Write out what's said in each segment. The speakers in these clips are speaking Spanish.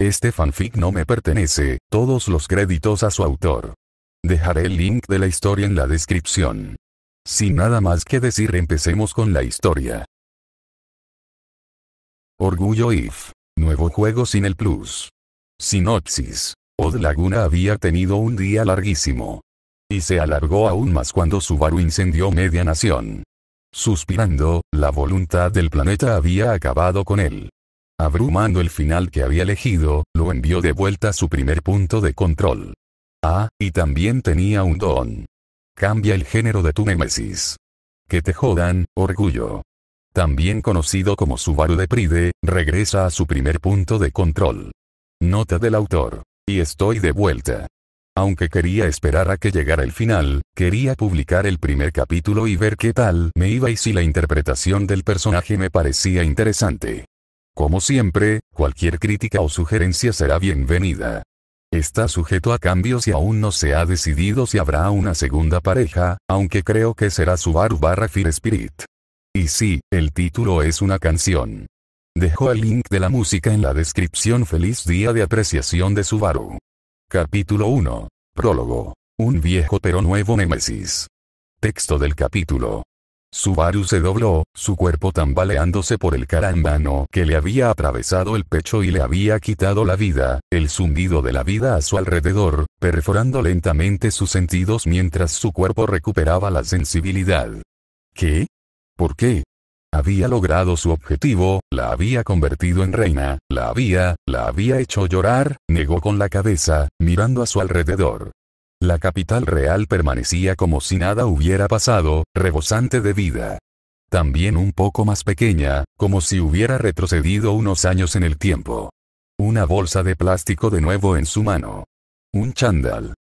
Este fanfic no me pertenece, todos los créditos a su autor. Dejaré el link de la historia en la descripción. Sin nada más que decir, empecemos con la historia. Orgullo If. Nuevo juego sin el plus. Sinopsis. Odd Laguna había tenido un día larguísimo. Y se alargó aún más cuando Subaru incendió media nación. Suspirando, la voluntad del planeta había acabado con él. Abrumando el final que había elegido, lo envió de vuelta a su primer punto de control. Ah, y también tenía un don. Cambia el género de tu némesis. Que te jodan, Orgullo. También conocido como Subaru de Pride, regresa a su primer punto de control. Nota del autor. Y estoy de vuelta. Aunque quería esperar a que llegara el final, quería publicar el primer capítulo y ver qué tal me iba y si la interpretación del personaje me parecía interesante. Como siempre, cualquier crítica o sugerencia será bienvenida. Está sujeto a cambios y aún no se ha decidido si habrá una segunda pareja, aunque creo que será Subaru / Fire Spirit. Y sí, el título es una canción. Dejo el link de la música en la descripción. Feliz día de apreciación de Subaru. Capítulo 1. Prólogo. Un viejo pero nuevo némesis. Texto del capítulo. Subaru se dobló, su cuerpo tambaleándose por el carambano que le había atravesado el pecho y le había quitado la vida, el zumbido de la vida a su alrededor, perforando lentamente sus sentidos mientras su cuerpo recuperaba la sensibilidad. ¿Qué? ¿Por qué? Había logrado su objetivo, la había convertido en reina, la había hecho llorar, negó con la cabeza, mirando a su alrededor. La capital real permanecía como si nada hubiera pasado, rebosante de vida. También un poco más pequeña, como si hubiera retrocedido unos años en el tiempo. Una bolsa de plástico de nuevo en su mano. Un chándal.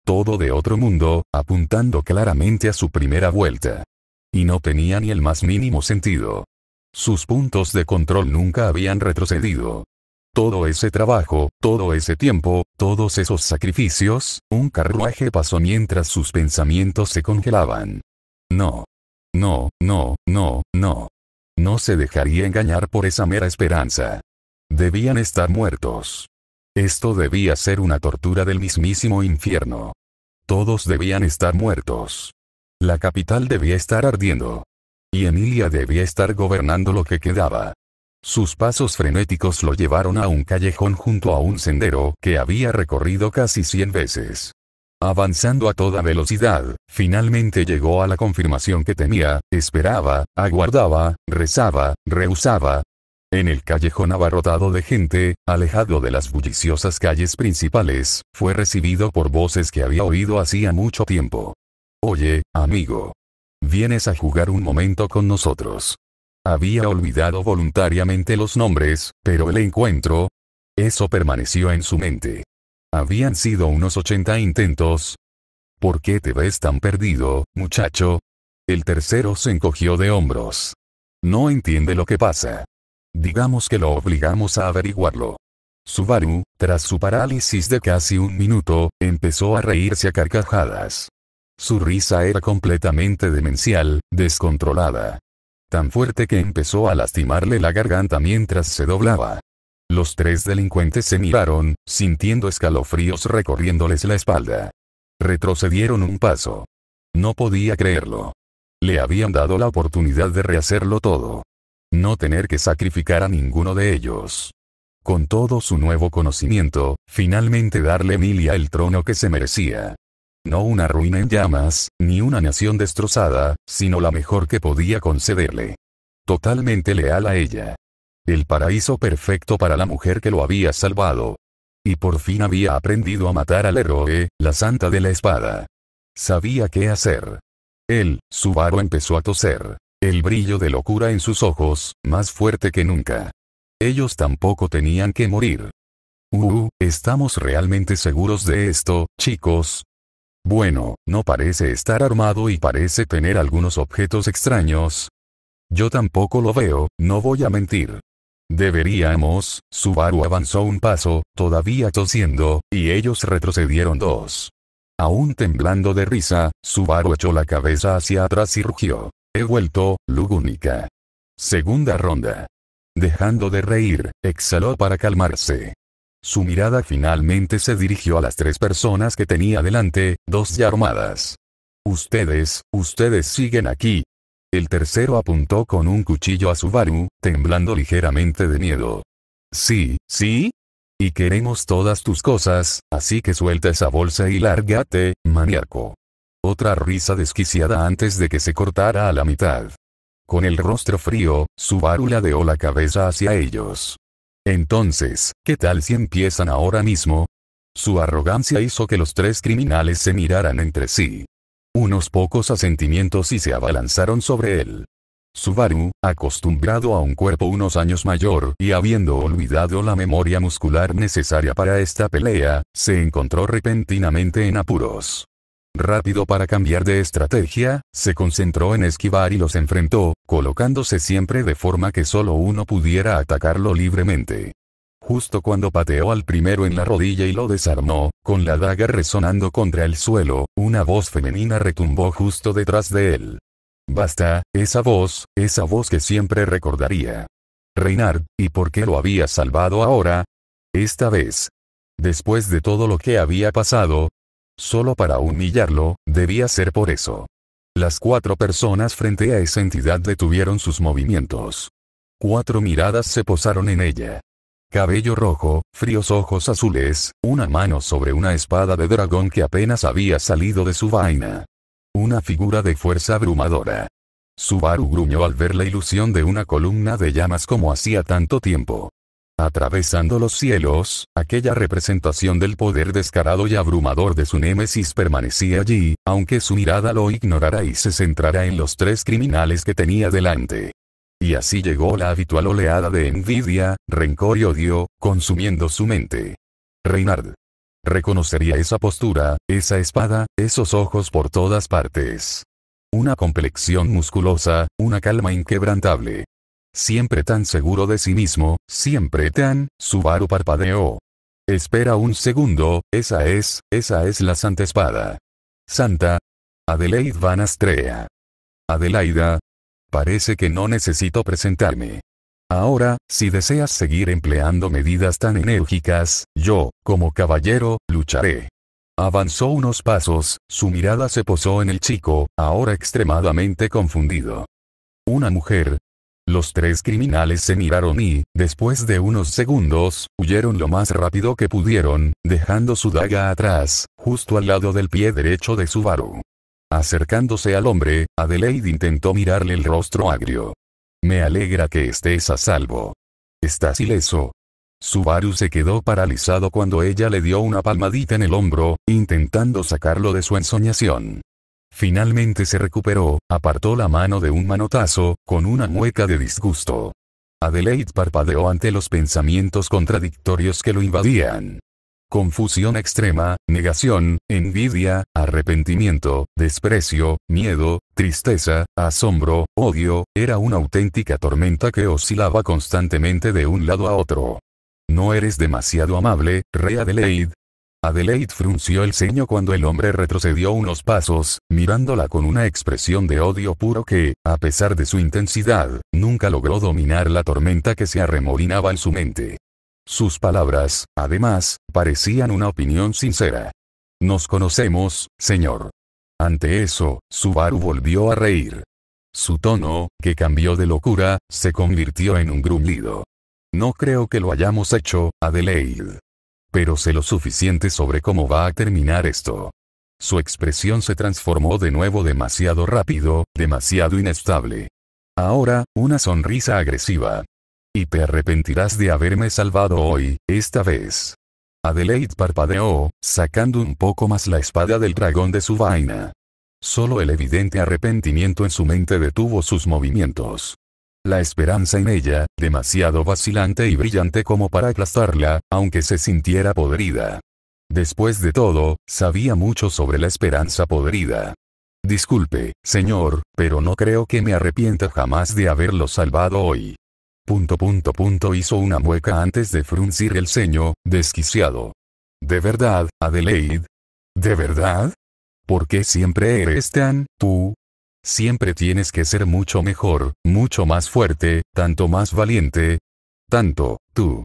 Todo de otro mundo, apuntando claramente a su primera vuelta. Y no tenía ni el más mínimo sentido. Sus puntos de control nunca habían retrocedido. Todo ese trabajo, todo ese tiempo, todos esos sacrificios, un carruaje pasó mientras sus pensamientos se congelaban. No. No, no, no, no. No se dejaría engañar por esa mera esperanza. Debían estar muertos. Esto debía ser una tortura del mismísimo infierno. Todos debían estar muertos. La capital debía estar ardiendo. Y Emilia debía estar gobernando lo que quedaba. Sus pasos frenéticos lo llevaron a un callejón junto a un sendero que había recorrido casi 100 veces. Avanzando a toda velocidad, finalmente llegó a la confirmación que temía, esperaba, aguardaba, rezaba, rehusaba. En el callejón abarrotado de gente, alejado de las bulliciosas calles principales, fue recibido por voces que había oído hacía mucho tiempo. Oye, amigo. ¿Vienes a jugar un momento con nosotros? Había olvidado voluntariamente los nombres, pero el encuentro. Eso permaneció en su mente. Habían sido unos 80 intentos. ¿Por qué te ves tan perdido, muchacho? El tercero se encogió de hombros. No entiende lo que pasa. Digamos que lo obligamos a averiguarlo. Subaru, tras su parálisis de casi un minuto, empezó a reírse a carcajadas. Su risa era completamente demencial, descontrolada. Tan fuerte que empezó a lastimarle la garganta mientras se doblaba. Los tres delincuentes se miraron, sintiendo escalofríos recorriéndoles la espalda. Retrocedieron un paso. No podía creerlo. Le habían dado la oportunidad de rehacerlo todo. No tener que sacrificar a ninguno de ellos. Con todo su nuevo conocimiento, finalmente darle a Emilia el trono que se merecía. No una ruina en llamas, ni una nación destrozada, sino la mejor que podía concederle. Totalmente leal a ella. El paraíso perfecto para la mujer que lo había salvado. Y por fin había aprendido a matar al héroe, la santa de la espada. Sabía qué hacer. Él, Subaru, empezó a toser. El brillo de locura en sus ojos, más fuerte que nunca. Ellos tampoco tenían que morir. ¿Estamos realmente seguros de esto, chicos? Bueno, no parece estar armado y parece tener algunos objetos extraños. Yo tampoco lo veo, no voy a mentir. Deberíamos. Subaru avanzó un paso, todavía tosiendo, y ellos retrocedieron 2. Aún temblando de risa, Subaru echó la cabeza hacia atrás y rugió. He vuelto, Lugúnica. Segunda ronda. Dejando de reír, exhaló para calmarse. su mirada finalmente se dirigió a las 3 personas que tenía delante, 2 ya armadas. Ustedes siguen aquí. El tercero apuntó con un cuchillo a Subaru, temblando ligeramente de miedo. Sí. Y queremos todas tus cosas, así que suelta esa bolsa y lárgate, maníaco. Otra risa desquiciada antes de que se cortara a la mitad. Con el rostro frío, Subaru ladeó la cabeza hacia ellos. Entonces, ¿qué tal si empiezan ahora mismo? Su arrogancia hizo que los 3 criminales se miraran entre sí. Unos pocos asentimientos y se abalanzaron sobre él. Subaru, acostumbrado a un cuerpo unos años mayor y habiendo olvidado la memoria muscular necesaria para esta pelea, se encontró repentinamente en apuros. Rápido para cambiar de estrategia, se concentró en esquivar y los enfrentó, colocándose siempre de forma que solo uno pudiera atacarlo libremente. Justo cuando pateó al primero en la rodilla y lo desarmó, con la daga resonando contra el suelo, una voz femenina retumbó justo detrás de él. Basta, esa voz que siempre recordaría. Reynard, ¿y por qué lo había salvado ahora? Esta vez. Después de todo lo que había pasado, solo para humillarlo, debía ser por eso. Las 4 personas frente a esa entidad detuvieron sus movimientos. 4 miradas se posaron en ella. Cabello rojo, fríos ojos azules, una mano sobre una espada de dragón que apenas había salido de su vaina. Una figura de fuerza abrumadora. Subaru gruñó al ver la ilusión de una columna de llamas como hacía tanto tiempo. Atravesando los cielos, aquella representación del poder descarado y abrumador de su némesis permanecía allí, aunque su mirada lo ignorara y se centrara en los 3 criminales que tenía delante. Y así llegó la habitual oleada de envidia, rencor y odio, consumiendo su mente. Reynard. Reconocería esa postura, esa espada, esos ojos por todas partes. Una complexión musculosa, una calma inquebrantable. Siempre tan seguro de sí mismo, siempre tan, Subaru parpadeó. Espera un segundo, esa es la Santa Espada. Santa. Adelaide Van Astrea. Adelaida. Parece que no necesito presentarme. Ahora, si deseas seguir empleando medidas tan enérgicas, yo, como caballero, lucharé. Avanzó unos pasos, su mirada se posó en el chico, ahora extremadamente confundido. Una mujer. Los 3 criminales se miraron y, después de unos segundos, huyeron lo más rápido que pudieron, dejando su daga atrás, justo al lado del pie derecho de Subaru. Acercándose al hombre, Adelaide intentó mirarle el rostro agrio. Me alegra que estés a salvo. ¿Estás ileso? Subaru se quedó paralizado cuando ella le dio una palmadita en el hombro, intentando sacarlo de su ensoñación. Finalmente se recuperó, apartó la mano de un manotazo, con una mueca de disgusto. Adelaide parpadeó ante los pensamientos contradictorios que lo invadían. Confusión extrema, negación, envidia, arrepentimiento, desprecio, miedo, tristeza, asombro, odio, era una auténtica tormenta que oscilaba constantemente de un lado a otro. No eres demasiado amable, Rey Adelaide. Adelaide frunció el ceño cuando el hombre retrocedió unos pasos, mirándola con una expresión de odio puro que, a pesar de su intensidad, nunca logró dominar la tormenta que se arremolinaba en su mente. Sus palabras, además, parecían una opinión sincera. Nos conocemos, señor. Ante eso, Subaru volvió a reír. Su tono, que cambió de locura, se convirtió en un gruñido. No creo que lo hayamos hecho, Adelaide. Pero sé lo suficiente sobre cómo va a terminar esto. Su expresión se transformó de nuevo demasiado rápido, demasiado inestable. Ahora, una sonrisa agresiva. Y te arrepentirás de haberme salvado hoy, esta vez. Adelaide parpadeó, sacando un poco más la espada del dragón de su vaina. Solo el evidente arrepentimiento en su mente detuvo sus movimientos. La esperanza en ella, demasiado vacilante y brillante como para aplastarla, aunque se sintiera podrida. Después de todo, sabía mucho sobre la esperanza podrida. Disculpe, señor, pero no creo que me arrepienta jamás de haberlo salvado hoy. Hizo una mueca antes de fruncir el ceño, desquiciado. ¿De verdad, Adelaide? ¿De verdad? ¿Por qué siempre eres tan, tú? Siempre tienes que ser mucho mejor, mucho más fuerte, tanto más valiente. Tanto, tú.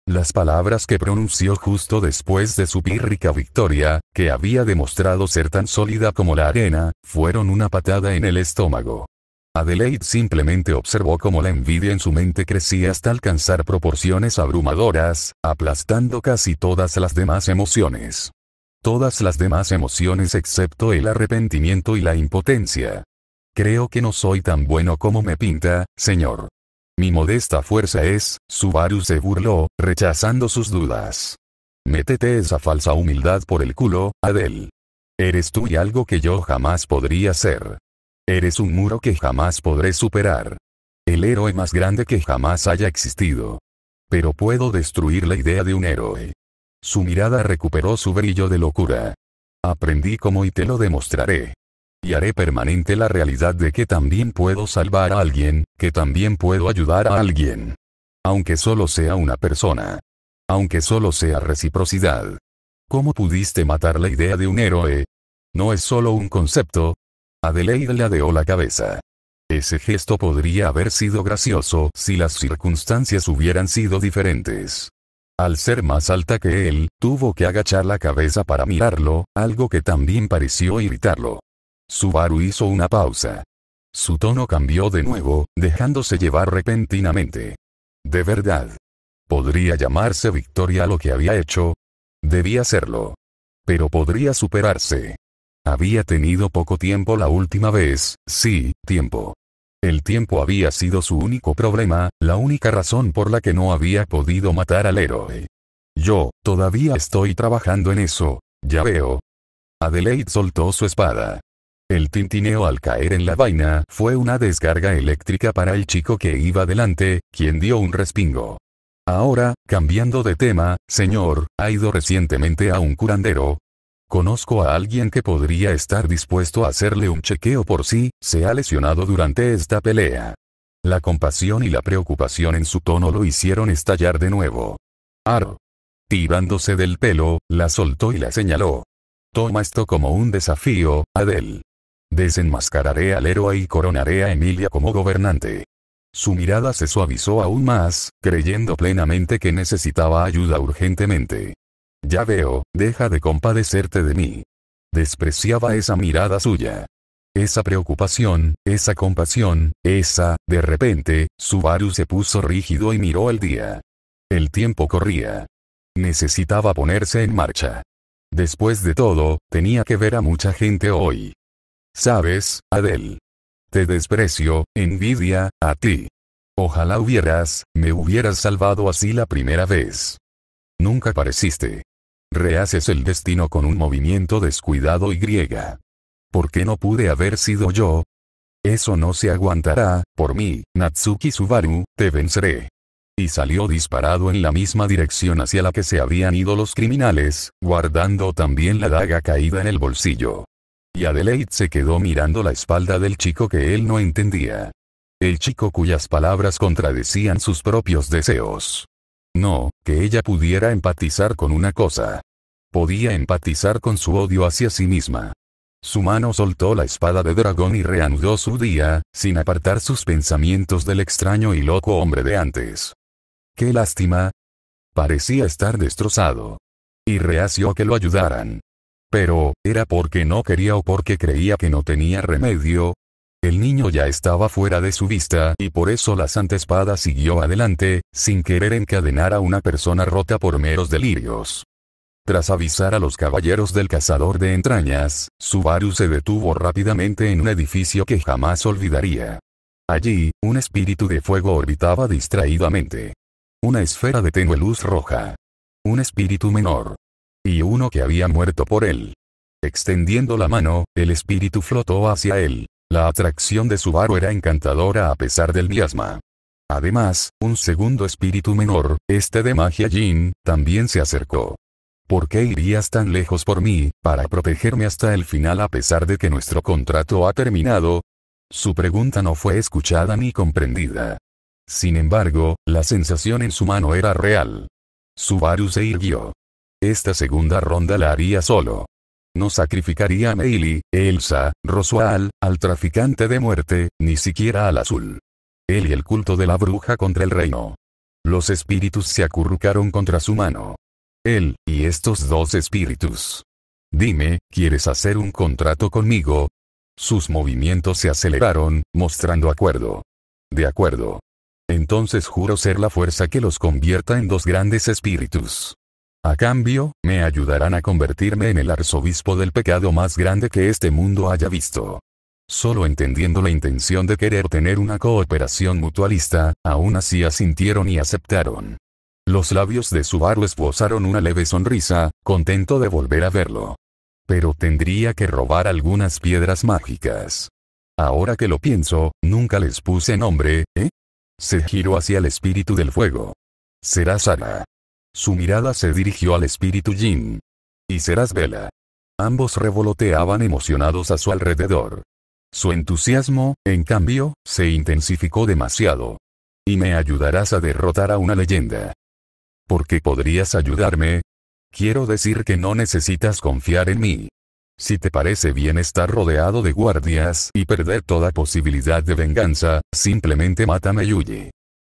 Las palabras que pronunció justo después de su pírrica victoria, que había demostrado ser tan sólida como la arena, fueron una patada en el estómago. Adelaide simplemente observó cómo la envidia en su mente crecía hasta alcanzar proporciones abrumadoras, aplastando casi todas las demás emociones. Todas las demás emociones excepto el arrepentimiento y la impotencia. Creo que no soy tan bueno como me pinta, señor. Mi modesta fuerza es, Subaru se burló, rechazando sus dudas. Métete esa falsa humildad por el culo, Adele. Eres tú y algo que yo jamás podría ser. Eres un muro que jamás podré superar. El héroe más grande que jamás haya existido. Pero puedo destruir la idea de un héroe. Su mirada recuperó su brillo de locura. Aprendí cómo y te lo demostraré. Y haré permanente la realidad de que también puedo salvar a alguien, que también puedo ayudar a alguien. Aunque solo sea una persona. Aunque solo sea reciprocidad. ¿Cómo pudiste matar la idea de un héroe? No es solo un concepto. Adelaide ladeó la cabeza. Ese gesto podría haber sido gracioso si las circunstancias hubieran sido diferentes. Al ser más alta que él, tuvo que agachar la cabeza para mirarlo, algo que también pareció irritarlo. Subaru hizo una pausa. Su tono cambió de nuevo, dejándose llevar repentinamente. De verdad. ¿Podría llamarse victoria lo que había hecho? Debía serlo. Pero podría superarse. Había tenido poco tiempo la última vez, sí, tiempo. El tiempo había sido su único problema, la única razón por la que no había podido matar al héroe. Yo, todavía estoy trabajando en eso, ya veo. Adelaide soltó su espada. El tintineo al caer en la vaina fue una descarga eléctrica para el chico que iba delante, quien dio un respingo. Ahora, cambiando de tema, señor, ¿ha ido recientemente a un curandero? Conozco a alguien que podría estar dispuesto a hacerle un chequeo por si se ha lesionado durante esta pelea. La compasión y la preocupación en su tono lo hicieron estallar de nuevo. Ar. Tirándose del pelo, la soltó y la señaló. Toma esto como un desafío, Adele. Desenmascararé al héroe y coronaré a Emilia como gobernante. Su mirada se suavizó aún más, creyendo plenamente que necesitaba ayuda urgentemente. Ya veo, deja de compadecerte de mí. Despreciaba esa mirada suya. Esa preocupación, esa compasión, de repente, Subaru se puso rígido y miró el día. El tiempo corría. Necesitaba ponerse en marcha. Después de todo, tenía que ver a mucha gente hoy. ¿Sabes, Adele? Te desprecio, envidia, a ti. Ojalá me hubieras salvado así la primera vez. Nunca pareciste. Rehaces el destino con un movimiento descuidado y griega. ¿Por qué no pude haber sido yo? Eso no se aguantará, por mí, Natsuki Subaru, te venceré. Y salió disparado en la misma dirección hacia la que se habían ido los criminales, guardando también la daga caída en el bolsillo. Y Adelaide se quedó mirando la espalda del chico que él no entendía. El chico cuyas palabras contradecían sus propios deseos. No, que ella pudiera empatizar con una cosa. Podía empatizar con su odio hacia sí misma. Su mano soltó la espada de dragón y reanudó su día, sin apartar sus pensamientos del extraño y loco hombre de antes. ¡Qué lástima! Parecía estar destrozado. Y reacio a que lo ayudaran. Pero, ¿era porque no quería o porque creía que no tenía remedio? El niño ya estaba fuera de su vista y por eso la Santa Espada siguió adelante, sin querer encadenar a una persona rota por meros delirios. Tras avisar a los caballeros del cazador de entrañas, Subaru se detuvo rápidamente en un edificio que jamás olvidaría. Allí, un espíritu de fuego orbitaba distraídamente. Una esfera de tenue luz roja. Un espíritu menor. Y uno que había muerto por él. Extendiendo la mano, el espíritu flotó hacia él. La atracción de Subaru era encantadora a pesar del miasma. Además, un segundo espíritu menor, de magia Jin, también se acercó. ¿Por qué irías tan lejos por mí, para protegerme hasta el final a pesar de que nuestro contrato ha terminado? Su pregunta no fue escuchada ni comprendida. Sin embargo, la sensación en su mano era real. Subaru se irguió. Esta segunda ronda la haría solo. No sacrificaría a Meili, Elsa, Roswell, al traficante de muerte, ni siquiera al azul. Él y el culto de la bruja contra el reino. Los espíritus se acurrucaron contra su mano. Él, y estos dos espíritus. Dime, ¿quieres hacer un contrato conmigo? Sus movimientos se aceleraron, mostrando acuerdo. De acuerdo. Entonces juro ser la fuerza que los convierta en dos grandes espíritus. A cambio, me ayudarán a convertirme en el arzobispo del pecado más grande que este mundo haya visto. Solo entendiendo la intención de querer tener una cooperación mutualista, aún así asintieron y aceptaron. Los labios de Subaru esbozaron una leve sonrisa, contento de volver a verlo. Pero tendría que robar algunas piedras mágicas. Ahora que lo pienso, nunca les puse nombre, ¿eh? Se giró hacia el espíritu del fuego. Serás Sara. Su mirada se dirigió al espíritu Jin. Y serás Bella. Ambos revoloteaban emocionados a su alrededor. Su entusiasmo, en cambio, se intensificó demasiado. Y me ayudarás a derrotar a una leyenda. ¿Por qué podrías ayudarme? Quiero decir que no necesitas confiar en mí. Si te parece bien estar rodeado de guardias y perder toda posibilidad de venganza, simplemente mátame y huye.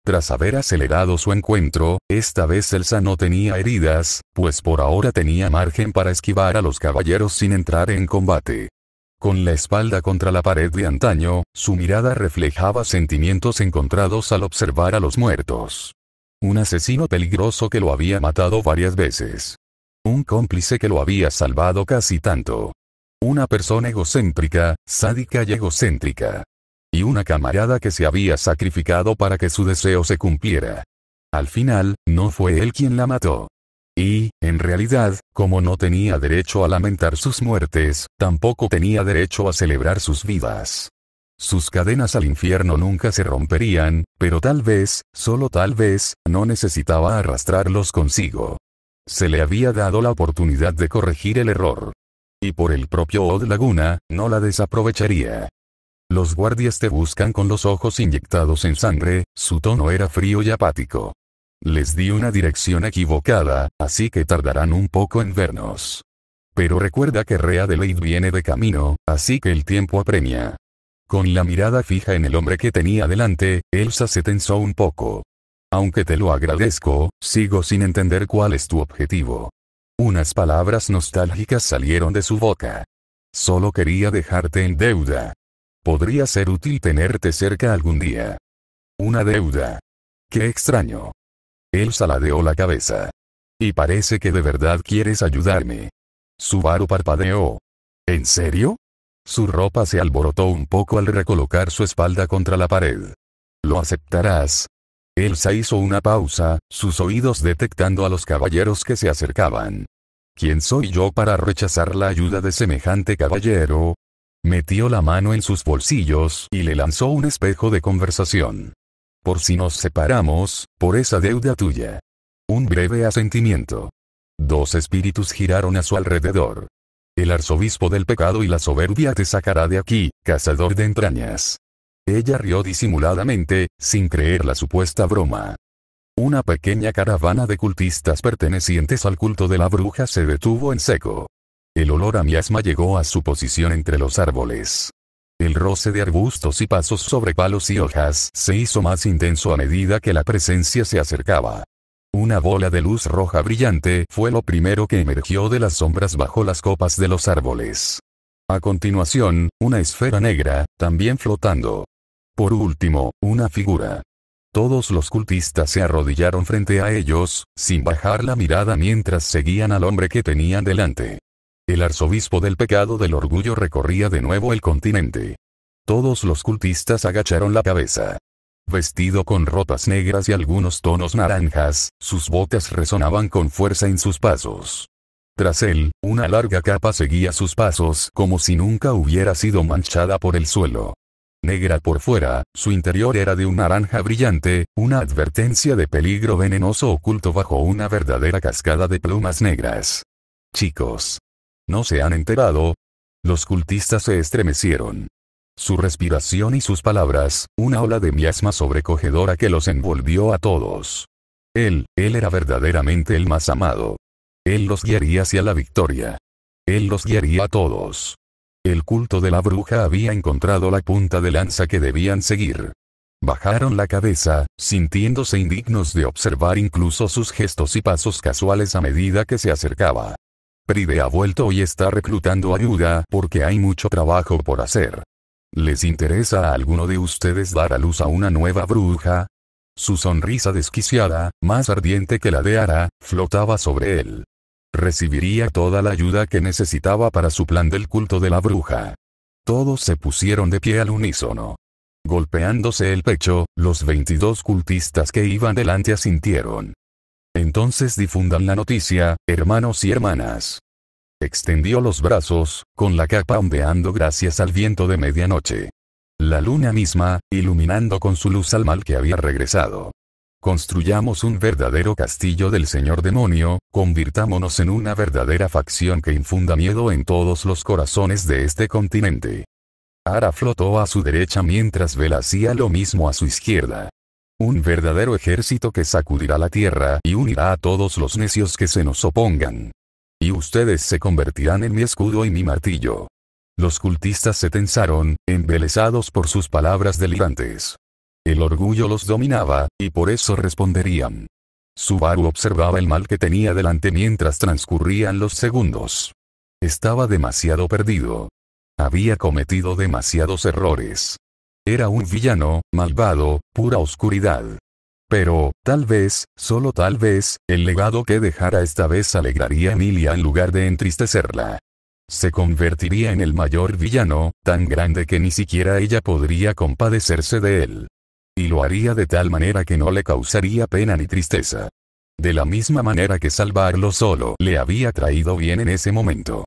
Tras haber acelerado su encuentro, esta vez Elsa no tenía heridas, pues por ahora tenía margen para esquivar a los caballeros sin entrar en combate. Con la espalda contra la pared de antaño, su mirada reflejaba sentimientos encontrados al observar a los muertos. Un asesino peligroso que lo había matado varias veces. Un cómplice que lo había salvado casi tanto. Una persona egocéntrica, sádica y egocéntrica. Y una camarada que se había sacrificado para que su deseo se cumpliera. Al final, no fue él quien la mató. Y, en realidad, como no tenía derecho a lamentar sus muertes, tampoco tenía derecho a celebrar sus vidas. Sus cadenas al infierno nunca se romperían, pero tal vez, solo tal vez, no necesitaba arrastrarlos consigo. Se le había dado la oportunidad de corregir el error. Y por el propio Odd Laguna, no la desaprovecharía. Los guardias te buscan con los ojos inyectados en sangre, su tono era frío y apático. Les di una dirección equivocada, así que tardarán un poco en vernos. Pero recuerda que Rea de Leid viene de camino, así que el tiempo apremia. Con la mirada fija en el hombre que tenía delante, Elsa se tensó un poco. Aunque te lo agradezco, sigo sin entender cuál es tu objetivo. Unas palabras nostálgicas salieron de su boca. Solo quería dejarte en deuda. Podría ser útil tenerte cerca algún día. Una deuda. Qué extraño. Elsa ladeó la cabeza. Y parece que de verdad quieres ayudarme. Subaru parpadeó. ¿En serio? Su ropa se alborotó un poco al recolocar su espalda contra la pared. ¿Lo aceptarás? Elsa hizo una pausa, sus oídos detectando a los caballeros que se acercaban. ¿Quién soy yo para rechazar la ayuda de semejante caballero? Metió la mano en sus bolsillos y le lanzó un espejo de conversación. Por si nos separamos, por esa deuda tuya. Un breve asentimiento. Dos espíritus giraron a su alrededor. El arzobispo del pecado y la soberbia te sacará de aquí, cazador de entrañas. Ella rió disimuladamente, sin creer la supuesta broma. Una pequeña caravana de cultistas pertenecientes al culto de la bruja se detuvo en seco. El olor a miasma llegó a su posición entre los árboles. El roce de arbustos y pasos sobre palos y hojas se hizo más intenso a medida que la presencia se acercaba. Una bola de luz roja brillante fue lo primero que emergió de las sombras bajo las copas de los árboles. A continuación, una esfera negra, también flotando. Por último, una figura. Todos los cultistas se arrodillaron frente a ellos, sin bajar la mirada mientras seguían al hombre que tenían delante. El arzobispo del pecado del orgullo recorría de nuevo el continente. Todos los cultistas agacharon la cabeza. Vestido con ropas negras y algunos tonos naranjas, sus botas resonaban con fuerza en sus pasos. Tras él, una larga capa seguía sus pasos como si nunca hubiera sido manchada por el suelo. Negra por fuera, su interior era de un naranja brillante, una advertencia de peligro venenoso oculto bajo una verdadera cascada de plumas negras. Chicos. ¿No se han enterado? Los cultistas se estremecieron. Su respiración y sus palabras, una ola de miasma sobrecogedora que los envolvió a todos. Él era verdaderamente el más amado. Él los guiaría hacia la victoria. Él los guiaría a todos. El culto de la bruja había encontrado la punta de lanza que debían seguir. Bajaron la cabeza, sintiéndose indignos de observar incluso sus gestos y pasos casuales a medida que se acercaba. Pride ha vuelto y está reclutando ayuda porque hay mucho trabajo por hacer. ¿Les interesa a alguno de ustedes dar a luz a una nueva bruja? Su sonrisa desquiciada, más ardiente que la de Ara, flotaba sobre él. Recibiría toda la ayuda que necesitaba para su plan del culto de la bruja. Todos se pusieron de pie al unísono. Golpeándose el pecho, los 22 cultistas que iban delante asintieron. Entonces difundan la noticia, hermanos y hermanas. Extendió los brazos, con la capa ondeando gracias al viento de medianoche. La luna misma, iluminando con su luz al mal que había regresado. Construyamos un verdadero castillo del señor demonio, convirtámonos en una verdadera facción que infunda miedo en todos los corazones de este continente. Ara flotó a su derecha mientras Bel hacía lo mismo a su izquierda. Un verdadero ejército que sacudirá la tierra y unirá a todos los necios que se nos opongan. Y ustedes se convertirán en mi escudo y mi martillo. Los cultistas se tensaron, embelesados por sus palabras delirantes. El orgullo los dominaba, y por eso responderían. Subaru observaba el mal que tenía delante mientras transcurrían los segundos. Estaba demasiado perdido. Había cometido demasiados errores. Era un villano, malvado, pura oscuridad. Pero, tal vez, solo tal vez, el legado que dejara esta vez alegraría a Emilia en lugar de entristecerla. Se convertiría en el mayor villano, tan grande que ni siquiera ella podría compadecerse de él. Y lo haría de tal manera que no le causaría pena ni tristeza. De la misma manera que salvarlo solo le había traído bien en ese momento.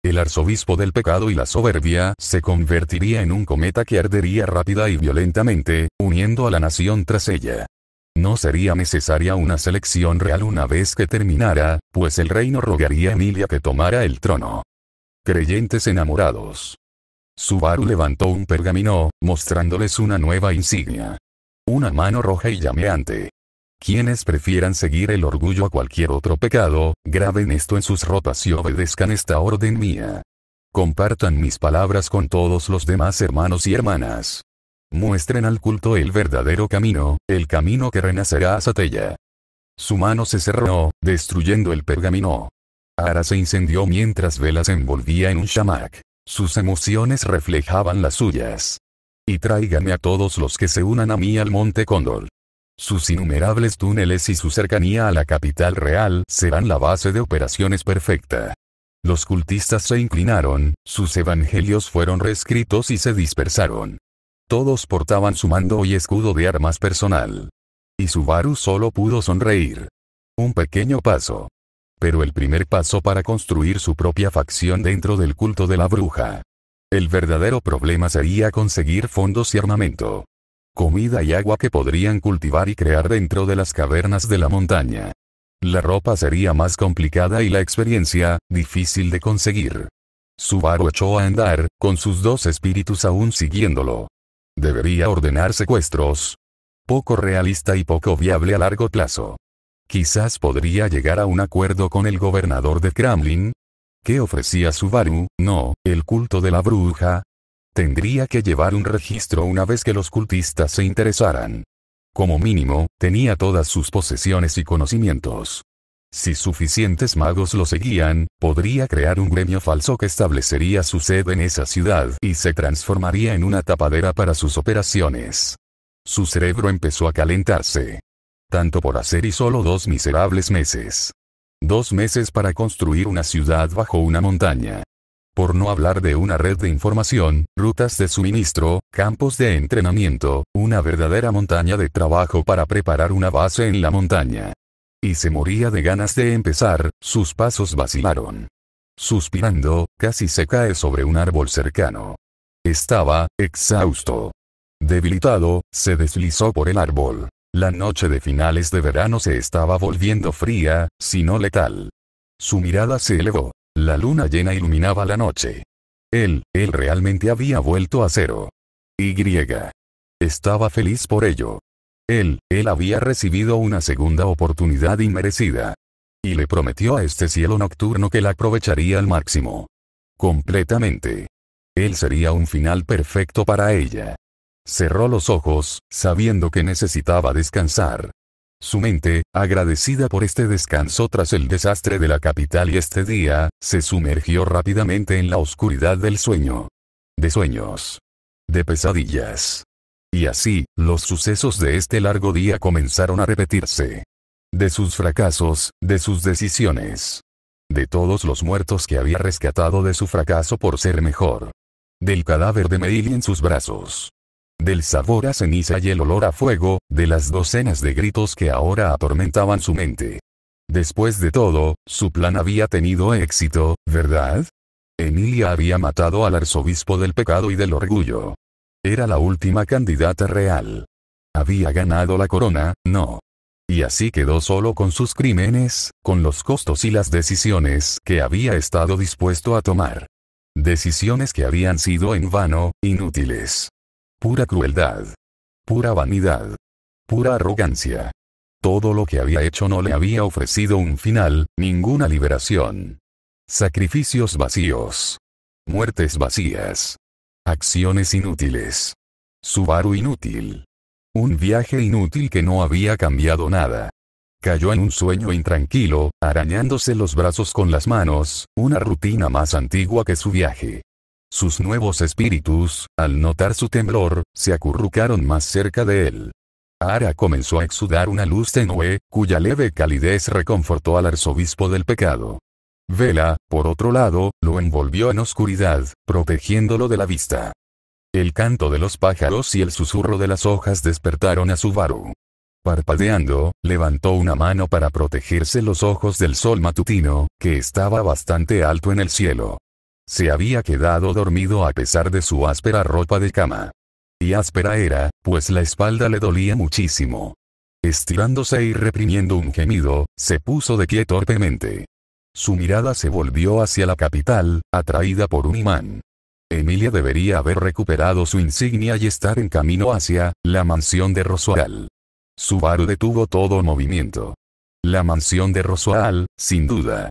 El arzobispo del pecado y la soberbia se convertiría en un cometa que ardería rápida y violentamente, uniendo a la nación tras ella. No sería necesaria una selección real una vez que terminara, pues el reino rogaría a Emilia que tomara el trono. Creyentes enamorados. Subaru levantó un pergamino, mostrándoles una nueva insignia. Una mano roja y llameante. Quienes prefieran seguir el orgullo a cualquier otro pecado, graben esto en sus ropas y obedezcan esta orden mía. Compartan mis palabras con todos los demás hermanos y hermanas. Muestren al culto el verdadero camino, el camino que renacerá a Satella. Su mano se cerró, destruyendo el pergamino. Ara se incendió mientras Vela se envolvía en un shamak. Sus emociones reflejaban las suyas. Y tráiganme a todos los que se unan a mí al Monte Cóndor. Sus innumerables túneles y su cercanía a la capital real serán la base de operaciones perfecta. Los cultistas se inclinaron, sus evangelios fueron reescritos y se dispersaron. Todos portaban su mando y escudo de armas personal. Y Subaru solo pudo sonreír. Un pequeño paso. Pero el primer paso para construir su propia facción dentro del culto de la bruja. El verdadero problema sería conseguir fondos y armamento. Comida y agua que podrían cultivar y crear dentro de las cavernas de la montaña. La ropa sería más complicada y la experiencia, difícil de conseguir. Subaru echó a andar, con sus dos espíritus aún siguiéndolo. Debería ordenar secuestros. Poco realista y poco viable a largo plazo. Quizás podría llegar a un acuerdo con el gobernador de Kremlin. ¿Qué ofrecía Subaru? No, el culto de la bruja. Tendría que llevar un registro una vez que los cultistas se interesaran. Como mínimo, tenía todas sus posesiones y conocimientos. Si suficientes magos lo seguían, podría crear un gremio falso que establecería su sede en esa ciudad y se transformaría en una tapadera para sus operaciones. Su cerebro empezó a calentarse. Tanto por hacer y solo 2 miserables meses. 2 meses para construir una ciudad bajo una montaña. Por no hablar de una red de información, rutas de suministro, campos de entrenamiento, una verdadera montaña de trabajo para preparar una base en la montaña. Y se moría de ganas de empezar, sus pasos vacilaron. Suspirando, casi se cae sobre un árbol cercano. Estaba, exhausto. Debilitado, se deslizó por el árbol. La noche de finales de verano se estaba volviendo fría, si no letal. Su mirada se elevó. La luna llena iluminaba la noche. Él realmente había vuelto a cero. Estaba feliz por ello. Él había recibido una segunda oportunidad inmerecida. Y le prometió a este cielo nocturno que la aprovecharía al máximo. Completamente. Él sería un final perfecto para ella. Cerró los ojos, sabiendo que necesitaba descansar. Su mente, agradecida por este descanso tras el desastre de la capital y este día, se sumergió rápidamente en la oscuridad del sueño. De sueños. De pesadillas. Y así, los sucesos de este largo día comenzaron a repetirse. De sus fracasos, de sus decisiones. De todos los muertos que había rescatado de su fracaso por ser mejor. Del cadáver de Meili en sus brazos. Del sabor a ceniza y el olor a fuego, de las docenas de gritos que ahora atormentaban su mente. Después de todo, su plan había tenido éxito, ¿verdad? Emilia había matado al arzobispo del pecado y del orgullo. Era la última candidata real. Había ganado la corona, no. Y así quedó solo con sus crímenes, con los costos y las decisiones que había estado dispuesto a tomar. Decisiones que habían sido en vano, inútiles. Pura crueldad. Pura vanidad. Pura arrogancia. Todo lo que había hecho no le había ofrecido un final, ninguna liberación. Sacrificios vacíos. Muertes vacías. Acciones inútiles. Subaru inútil. Un viaje inútil que no había cambiado nada. Cayó en un sueño intranquilo, arañándose los brazos con las manos, una rutina más antigua que su viaje. Sus nuevos espíritus, al notar su temblor, se acurrucaron más cerca de él. Ara comenzó a exudar una luz tenue, cuya leve calidez reconfortó al arzobispo del pecado. Vela, por otro lado, lo envolvió en oscuridad, protegiéndolo de la vista. El canto de los pájaros y el susurro de las hojas despertaron a Subaru. Parpadeando, levantó una mano para protegerse los ojos del sol matutino, que estaba bastante alto en el cielo. Se había quedado dormido a pesar de su áspera ropa de cama. Y áspera era, pues la espalda le dolía muchísimo. Estirándose y reprimiendo un gemido, se puso de pie torpemente. Su mirada se volvió hacia la capital, atraída por un imán. Emilia debería haber recuperado su insignia y estar en camino hacia la mansión de Roswaal. Subaru detuvo todo movimiento. La mansión de Roswaal, sin duda.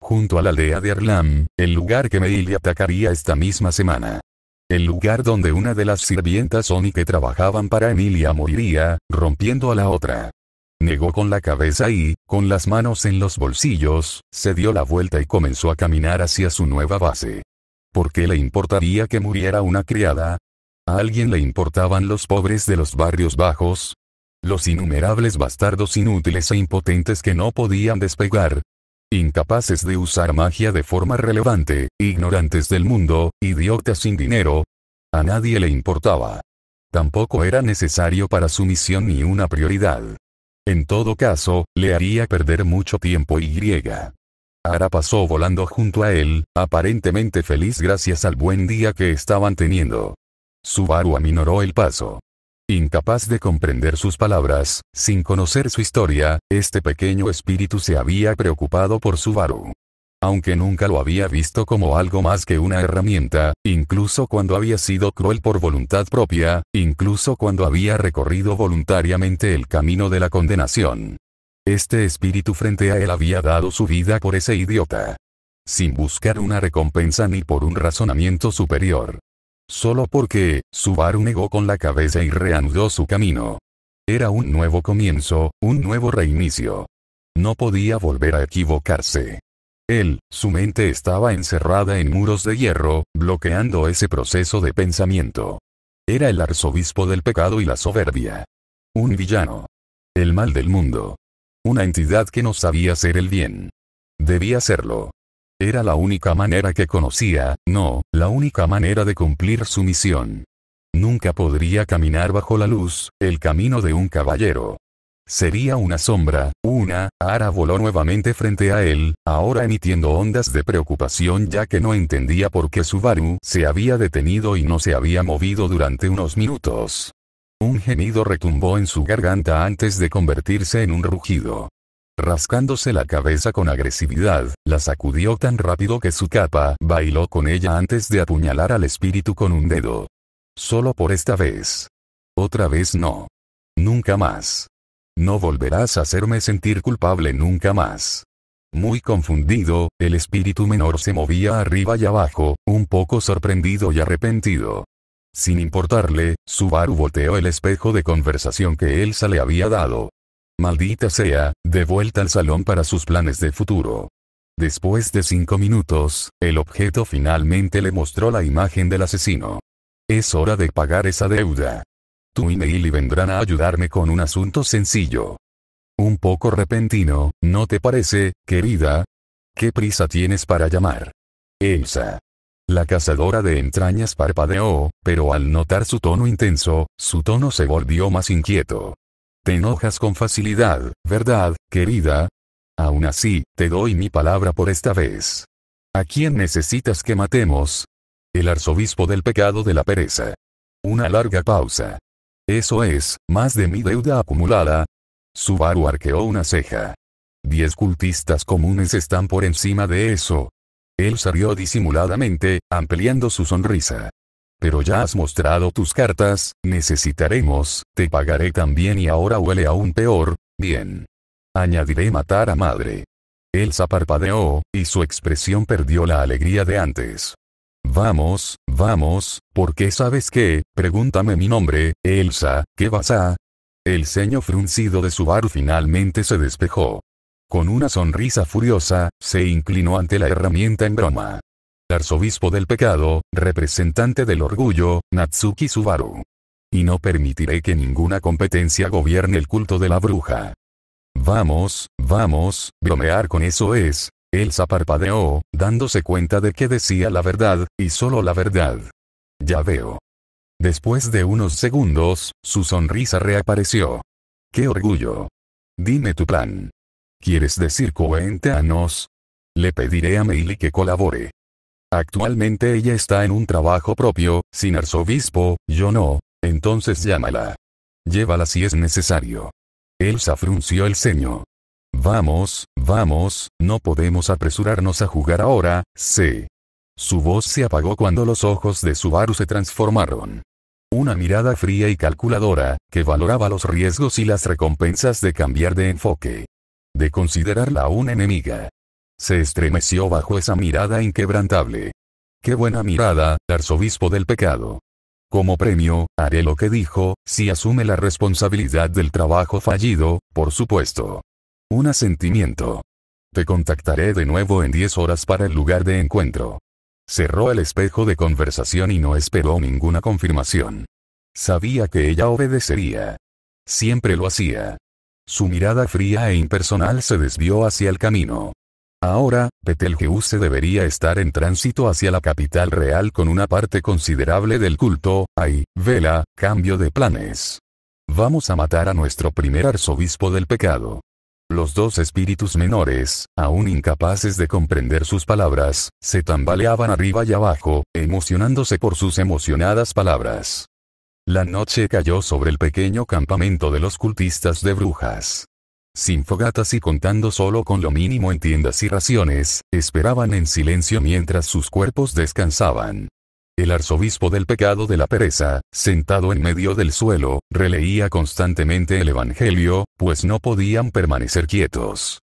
Junto a la aldea de Arlam, el lugar que Meili atacaría esta misma semana. El lugar donde una de las sirvientas Oni que trabajaban para Emilia moriría, rompiendo a la otra. Negó con la cabeza y, con las manos en los bolsillos, se dio la vuelta y comenzó a caminar hacia su nueva base. ¿Por qué le importaría que muriera una criada? ¿A alguien le importaban los pobres de los barrios bajos? Los innumerables bastardos inútiles e impotentes que no podían despegar. Incapaces de usar magia de forma relevante, ignorantes del mundo, idiotas sin dinero. A nadie le importaba. Tampoco era necesario para su misión ni una prioridad. En todo caso, le haría perder mucho tiempo y. Ara pasó volando junto a él, aparentemente feliz gracias al buen día que estaban teniendo. Subaru aminoró el paso. Incapaz de comprender sus palabras, sin conocer su historia, este pequeño espíritu se había preocupado por Subaru. Aunque nunca lo había visto como algo más que una herramienta, incluso cuando había sido cruel por voluntad propia, incluso cuando había recorrido voluntariamente el camino de la condenación. Este espíritu frente a él había dado su vida por ese idiota. Sin buscar una recompensa ni por un razonamiento superior. Solo porque, Subaru negó con la cabeza y reanudó su camino. Era un nuevo comienzo, un nuevo reinicio. No podía volver a equivocarse. Él, su mente estaba encerrada en muros de hierro, bloqueando ese proceso de pensamiento. Era el arzobispo del pecado y la soberbia. Un villano. El mal del mundo. Una entidad que no sabía hacer el bien. Debía serlo. Era la única manera que conocía, no, la única manera de cumplir su misión. Nunca podría caminar bajo la luz, el camino de un caballero. Sería una sombra, Ara voló nuevamente frente a él, ahora emitiendo ondas de preocupación ya que no entendía por qué Subaru se había detenido y no se había movido durante unos minutos. Un gemido retumbó en su garganta antes de convertirse en un rugido. Rascándose la cabeza con agresividad, la sacudió tan rápido que su capa bailó con ella antes de apuñalar al espíritu con un dedo. Solo por esta vez. Otra vez no. Nunca más. No volverás a hacerme sentir culpable nunca más. Muy confundido, el espíritu menor se movía arriba y abajo, un poco sorprendido y arrepentido. Sin importarle, Subaru volteó el espejo de conversación que Elsa le había dado. Maldita sea, de vuelta al salón para sus planes de futuro. Después de 5 minutos, el objeto finalmente le mostró la imagen del asesino. Es hora de pagar esa deuda. Tú y Meili vendrán a ayudarme con un asunto sencillo. Un poco repentino, ¿no te parece, querida? ¿Qué prisa tienes para llamar? Elsa. La cazadora de entrañas parpadeó, pero al notar su tono intenso, su tono se volvió más inquieto. Te enojas con facilidad, ¿verdad, querida? Aún así, te doy mi palabra por esta vez. ¿A quién necesitas que matemos? El arzobispo del pecado de la pereza. Una larga pausa. Eso es, más de mi deuda acumulada. Subaru arqueó una ceja. 10 cultistas comunes están por encima de eso. Él rió disimuladamente, ampliando su sonrisa. Pero ya has mostrado tus cartas, necesitaremos, te pagaré también y ahora huele aún peor, bien. Añadiré matar a madre. Elsa parpadeó, y su expresión perdió la alegría de antes. Vamos, porque ¿sabes qué? Pregúntame mi nombre, Elsa, ¿qué vas a? El ceño fruncido de Subaru finalmente se despejó. Con una sonrisa furiosa, se inclinó ante la herramienta en broma. Arzobispo del pecado, representante del orgullo, Natsuki Subaru. Y no permitiré que ninguna competencia gobierne el culto de la bruja. Vamos, bromear con eso es. Elsa parpadeó, dándose cuenta de que decía la verdad, y solo la verdad. Ya veo. Después de unos segundos, su sonrisa reapareció. ¡Qué orgullo! Dime tu plan. ¿Quieres decir cuéntanos? Le pediré a Meili que colabore. Actualmente ella está en un trabajo propio, sin arzobispo, yo no, entonces llámala. Llévala si es necesario. Elsa frunció el ceño. Vamos, no podemos apresurarnos a jugar ahora, sé. Su voz se apagó cuando los ojos de Subaru se transformaron. Una mirada fría y calculadora, que valoraba los riesgos y las recompensas de cambiar de enfoque. De considerarla una enemiga. Se estremeció bajo esa mirada inquebrantable. ¡Qué buena mirada, arzobispo del pecado! Como premio, haré lo que dijo, si asume la responsabilidad del trabajo fallido, por supuesto. Un asentimiento. Te contactaré de nuevo en 10 horas para el lugar de encuentro. Cerró el espejo de conversación y no esperó ninguna confirmación. Sabía que ella obedecería. Siempre lo hacía. Su mirada fría e impersonal se desvió hacia el camino. Ahora, Betelgeuse debería estar en tránsito hacia la capital real con una parte considerable del culto. ¡Ay, vela, cambio de planes! Vamos a matar a nuestro primer arzobispo del pecado. Los 2 espíritus menores, aún incapaces de comprender sus palabras, se tambaleaban arriba y abajo, emocionándose por sus emocionadas palabras. La noche cayó sobre el pequeño campamento de los cultistas de brujas. Sin fogatas y contando solo con lo mínimo en tiendas y raciones, esperaban en silencio mientras sus cuerpos descansaban. El arzobispo del pecado de la pereza, sentado en medio del suelo, releía constantemente el evangelio, pues no podían permanecer quietos.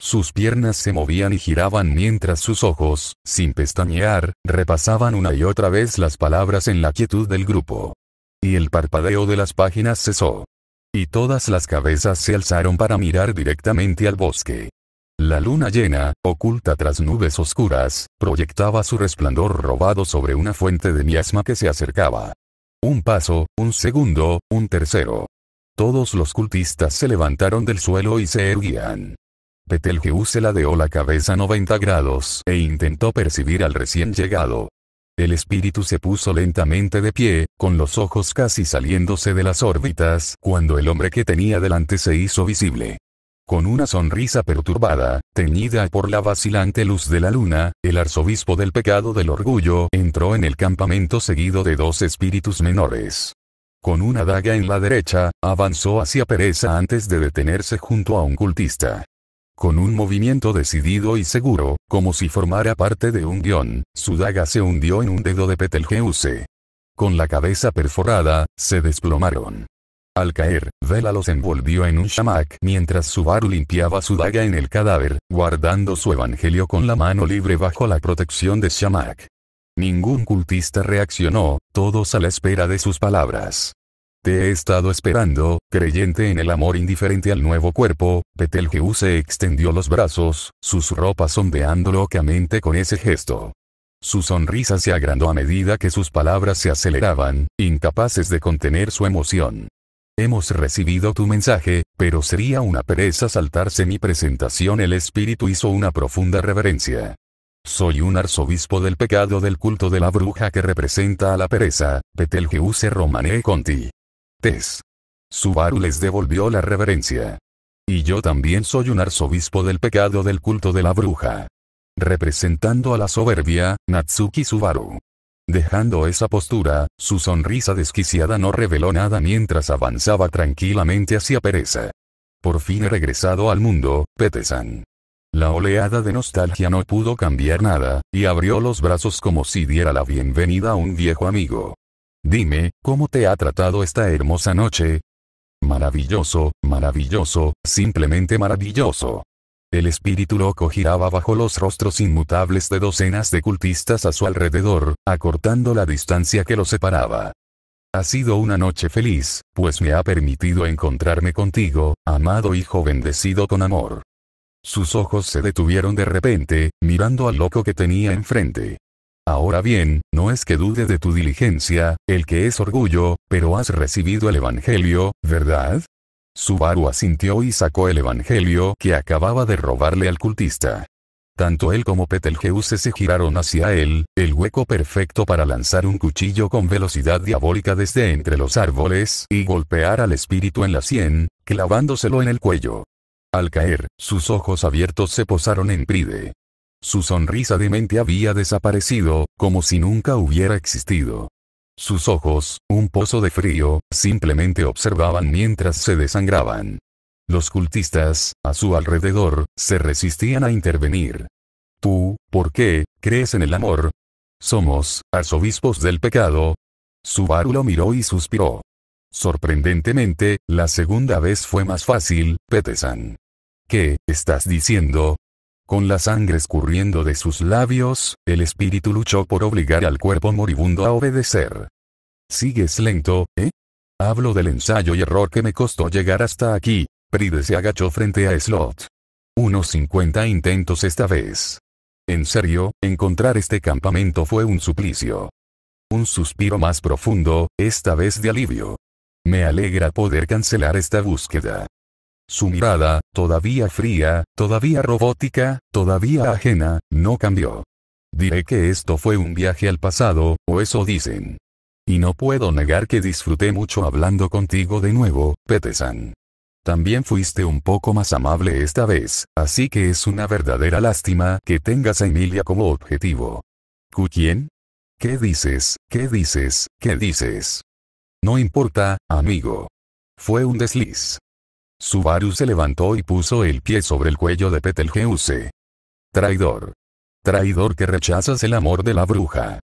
Sus piernas se movían y giraban mientras sus ojos, sin pestañear, repasaban una y otra vez las palabras en la quietud del grupo. Y el parpadeo de las páginas cesó. Y todas las cabezas se alzaron para mirar directamente al bosque. La luna llena, oculta tras nubes oscuras, proyectaba su resplandor robado sobre una fuente de miasma que se acercaba. Un paso, un segundo, un tercero. Todos los cultistas se levantaron del suelo y se erguían. Betelgeuse ladeó la cabeza 90 grados e intentó percibir al recién llegado. El espíritu se puso lentamente de pie, con los ojos casi saliéndose de las órbitas, cuando el hombre que tenía delante se hizo visible. Con una sonrisa perturbada, teñida por la vacilante luz de la luna, el arzobispo del pecado del orgullo entró en el campamento seguido de 2 espíritus menores. Con una daga en la derecha, avanzó hacia Pereza antes de detenerse junto a un cultista. Con un movimiento decidido y seguro, como si formara parte de un guión, su daga se hundió en un dedo de Betelgeuse. Con la cabeza perforada, se desplomaron. Al caer, Vela los envolvió en un shamak mientras Subaru limpiaba su daga en el cadáver, guardando su evangelio con la mano libre bajo la protección de shamak. Ningún cultista reaccionó, todos a la espera de sus palabras. Te he estado esperando, creyente en el amor indiferente al nuevo cuerpo. Betelgeuse extendió los brazos, sus ropas ondeando locamente con ese gesto. Su sonrisa se agrandó a medida que sus palabras se aceleraban, incapaces de contener su emoción. Hemos recibido tu mensaje, pero sería una pereza saltarse mi presentación. El espíritu hizo una profunda reverencia. Soy un arzobispo del pecado del culto de la bruja que representa a la pereza, Betelgeuse Romane Conti. Tess. Subaru les devolvió la reverencia. Y yo también soy un arzobispo del pecado del culto de la bruja. Representando a la soberbia, Natsuki Subaru. Dejando esa postura, su sonrisa desquiciada no reveló nada mientras avanzaba tranquilamente hacia Pereza. Por fin he regresado al mundo, Pete-san. La oleada de nostalgia no pudo cambiar nada, y abrió los brazos como si diera la bienvenida a un viejo amigo. Dime, ¿cómo te ha tratado esta hermosa noche? Maravilloso, maravilloso, simplemente maravilloso. El espíritu loco giraba bajo los rostros inmutables de docenas de cultistas a su alrededor, acortando la distancia que los separaba. Ha sido una noche feliz, pues me ha permitido encontrarme contigo, amado hijo bendecido con amor. Sus ojos se detuvieron de repente, mirando al loco que tenía enfrente. Ahora bien, no es que dude de tu diligencia, el que es orgullo, pero has recibido el evangelio, ¿verdad? Subaru asintió y sacó el evangelio que acababa de robarle al cultista. Tanto él como Betelgeuse se giraron hacia él, el hueco perfecto para lanzar un cuchillo con velocidad diabólica desde entre los árboles y golpear al espíritu en la sien, clavándoselo en el cuello. Al caer, sus ojos abiertos se posaron en Pride. Su sonrisa demente había desaparecido, como si nunca hubiera existido. Sus ojos, un pozo de frío, simplemente observaban mientras se desangraban. Los cultistas, a su alrededor, se resistían a intervenir. ¿Tú, por qué, crees en el amor? Somos, arzobispos del pecado. Subaru lo miró y suspiró. Sorprendentemente, la segunda vez fue más fácil, Pete-san. ¿Qué estás diciendo? Con la sangre escurriendo de sus labios, el espíritu luchó por obligar al cuerpo moribundo a obedecer. ¿Sigues lento, eh? Hablo del ensayo y error que me costó llegar hasta aquí. Pride se agachó frente a Slot. Unos 50 intentos esta vez. En serio, encontrar este campamento fue un suplicio. Un suspiro más profundo, esta vez de alivio. Me alegra poder cancelar esta búsqueda. Su mirada, todavía fría, todavía robótica, todavía ajena, no cambió. Diré que esto fue un viaje al pasado, o eso dicen. Y no puedo negar que disfruté mucho hablando contigo de nuevo, Pete-san. También fuiste un poco más amable esta vez, así que es una verdadera lástima que tengas a Emilia como objetivo. ¿Quién? ¿Qué dices? ¿Qué dices? ¿Qué dices? No importa, amigo. Fue un desliz. Subaru se levantó y puso el pie sobre el cuello de Betelgeuse. Traidor. Traidor que rechazas el amor de la bruja.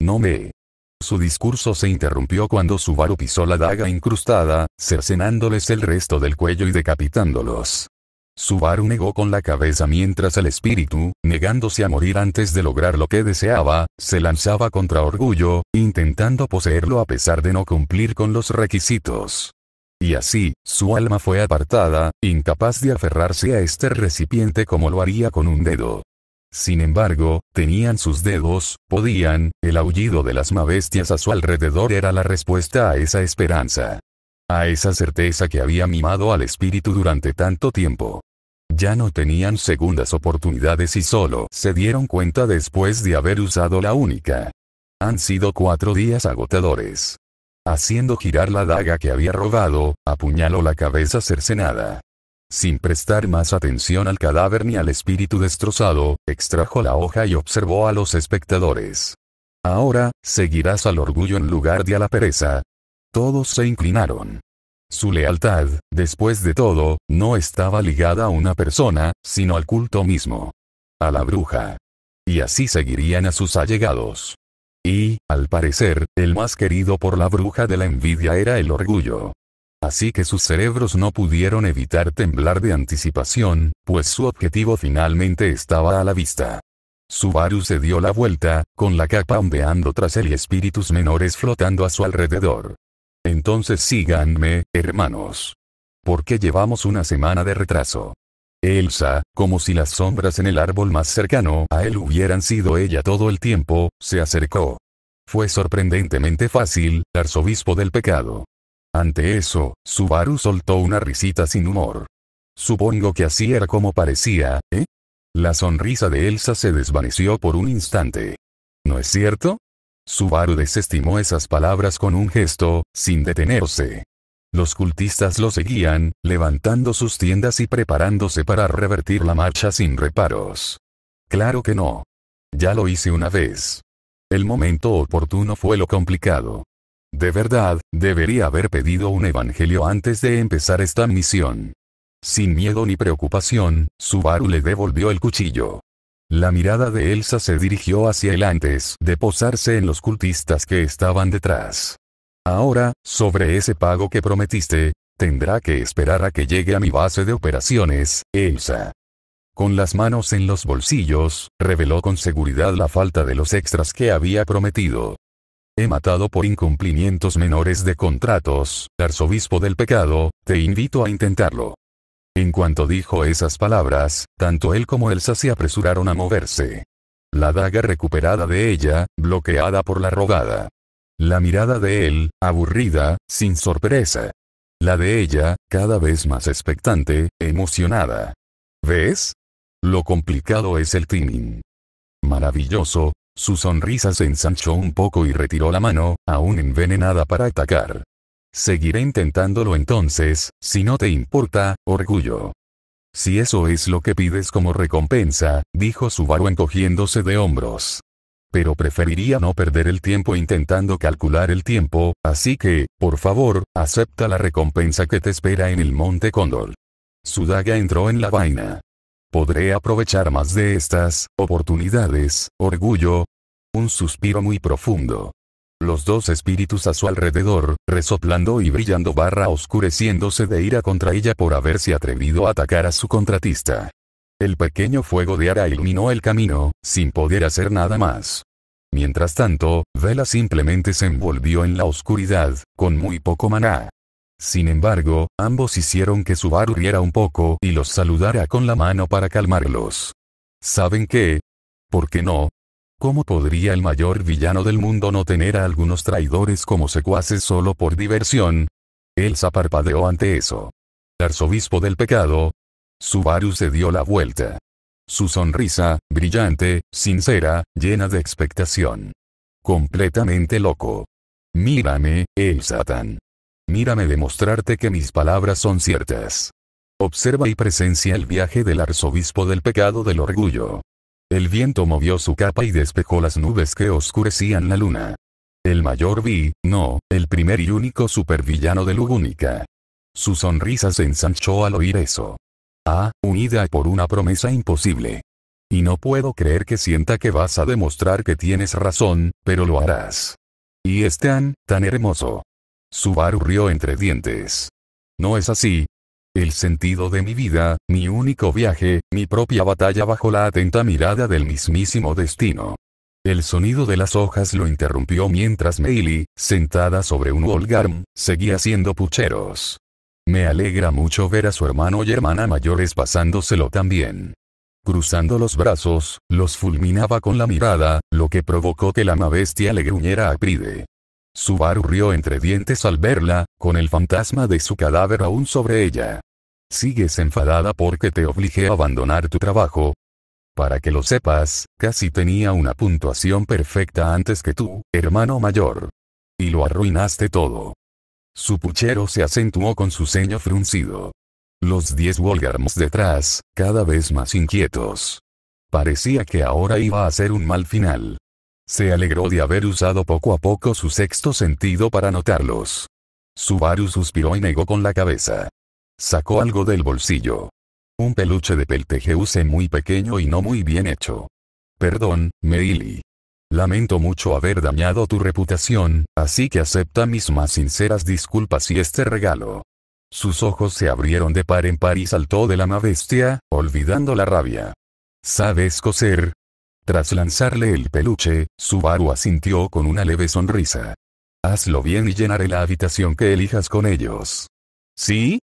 No me... Su discurso se interrumpió cuando Subaru pisó la daga incrustada, cercenándoles el resto del cuello y decapitándolos. Subaru negó con la cabeza mientras el espíritu, negándose a morir antes de lograr lo que deseaba, se lanzaba contra Orgullo, intentando poseerlo a pesar de no cumplir con los requisitos. Y así, su alma fue apartada, incapaz de aferrarse a este recipiente como lo haría con un dedo. Sin embargo, tenían sus dedos, podían, el aullido de las mabestias a su alrededor era la respuesta a esa esperanza. A esa certeza que había mimado al espíritu durante tanto tiempo. Ya no tenían segundas oportunidades y solo se dieron cuenta después de haber usado la única. Han sido 4 días agotadores. Haciendo girar la daga que había robado, apuñaló la cabeza cercenada. Sin prestar más atención al cadáver ni al espíritu destrozado, extrajo la hoja y observó a los espectadores. Ahora, seguirás al orgullo en lugar de a la pereza. Todos se inclinaron. Su lealtad, después de todo, no estaba ligada a una persona, sino al culto mismo. A la bruja. Y así seguirían a sus allegados. Y, al parecer, el más querido por la bruja de la envidia era el orgullo. Así que sus cerebros no pudieron evitar temblar de anticipación, pues su objetivo finalmente estaba a la vista. Subaru se dio la vuelta, con la capa ondeando tras él y espíritus menores flotando a su alrededor. Entonces síganme, hermanos. Porque llevamos una semana de retraso. Elsa, como si las sombras en el árbol más cercano a él hubieran sido ella todo el tiempo, se acercó. Fue sorprendentemente fácil, arzobispo del pecado. Ante eso, Subaru soltó una risita sin humor. Supongo que así era como parecía, ¿eh? La sonrisa de Elsa se desvaneció por un instante. ¿No es cierto? Subaru desestimó esas palabras con un gesto, sin detenerse. Los cultistas lo seguían, levantando sus tiendas y preparándose para revertir la marcha sin reparos. Claro que no. Ya lo hice una vez. El momento oportuno fue lo complicado. De verdad, debería haber pedido un evangelio antes de empezar esta misión. Sin miedo ni preocupación, Subaru le devolvió el cuchillo. La mirada de Elsa se dirigió hacia él antes de posarse en los cultistas que estaban detrás. Ahora, sobre ese pago que prometiste, tendrá que esperar a que llegue a mi base de operaciones, Elsa. Con las manos en los bolsillos, reveló con seguridad la falta de los extras que había prometido. He matado por incumplimientos menores de contratos, arzobispo del pecado, te invito a intentarlo. En cuanto dijo esas palabras, tanto él como Elsa se apresuraron a moverse. La daga recuperada de ella, bloqueada por la robada. La mirada de él, aburrida, sin sorpresa. La de ella, cada vez más expectante, emocionada. ¿Ves? Lo complicado es el timing. Maravilloso, su sonrisa se ensanchó un poco y retiró la mano, aún envenenada para atacar. Seguiré intentándolo entonces, si no te importa, orgullo. Si eso es lo que pides como recompensa, dijo Subaru encogiéndose de hombros. Pero preferiría no perder el tiempo intentando calcular el tiempo, así que, por favor, acepta la recompensa que te espera en el Monte Cóndor. Su daga entró en la vaina. Podré aprovechar más de estas oportunidades, orgullo. Un suspiro muy profundo. Los dos espíritus a su alrededor, resoplando y brillando oscureciéndose de ira contra ella por haberse atrevido a atacar a su contratista. El pequeño fuego de Ara iluminó el camino, sin poder hacer nada más. Mientras tanto, Vela simplemente se envolvió en la oscuridad, con muy poco maná. Sin embargo, ambos hicieron que Subaru riera un poco y los saludara con la mano para calmarlos. ¿Saben qué? ¿Por qué no? ¿Cómo podría el mayor villano del mundo no tener a algunos traidores como secuaces solo por diversión? Elsa parpadeó ante eso. Arzobispo del pecado. Subaru se dio la vuelta. Su sonrisa, brillante, sincera, llena de expectación. Completamente loco. Mírame, Elsa-tan. Mírame demostrarte que mis palabras son ciertas. Observa y presencia el viaje del arzobispo del pecado del orgullo. El viento movió su capa y despejó las nubes que oscurecían la luna. El mayor el primer y único supervillano de Lugúnica. Su sonrisa se ensanchó al oír eso. Unida por una promesa imposible. Y no puedo creer que sienta que vas a demostrar que tienes razón, pero lo harás. Y es tan hermoso. Subaru rió entre dientes. ¿No es así? El sentido de mi vida, mi único viaje, mi propia batalla bajo la atenta mirada del mismísimo destino. El sonido de las hojas lo interrumpió mientras Meili, sentada sobre un Wolgarm, seguía haciendo pucheros. Me alegra mucho ver a su hermano y hermana mayores pasándoselo también. Cruzando los brazos, los fulminaba con la mirada, lo que provocó que la bestia le gruñera a Pride. Subaru rió entre dientes al verla, con el fantasma de su cadáver aún sobre ella. ¿Sigues enfadada porque te obligué a abandonar tu trabajo? Para que lo sepas, casi tenía una puntuación perfecta antes que tú, hermano mayor. Y lo arruinaste todo. Su puchero se acentuó con su ceño fruncido. Los 10 Wolgarms detrás, cada vez más inquietos. Parecía que ahora iba a ser un mal final. Se alegró de haber usado poco a poco su sexto sentido para notarlos. Subaru suspiró y negó con la cabeza. Sacó algo del bolsillo. Un peluche de Peltejeuse muy pequeño y no muy bien hecho. Perdón, Meili. Lamento mucho haber dañado tu reputación, así que acepta mis más sinceras disculpas y este regalo. Sus ojos se abrieron de par en par y saltó de la bestia, olvidando la rabia. ¿Sabes coser? Tras lanzarle el peluche, Subaru asintió con una leve sonrisa. Hazlo bien y llenaré la habitación que elijas con ellos. ¿Sí?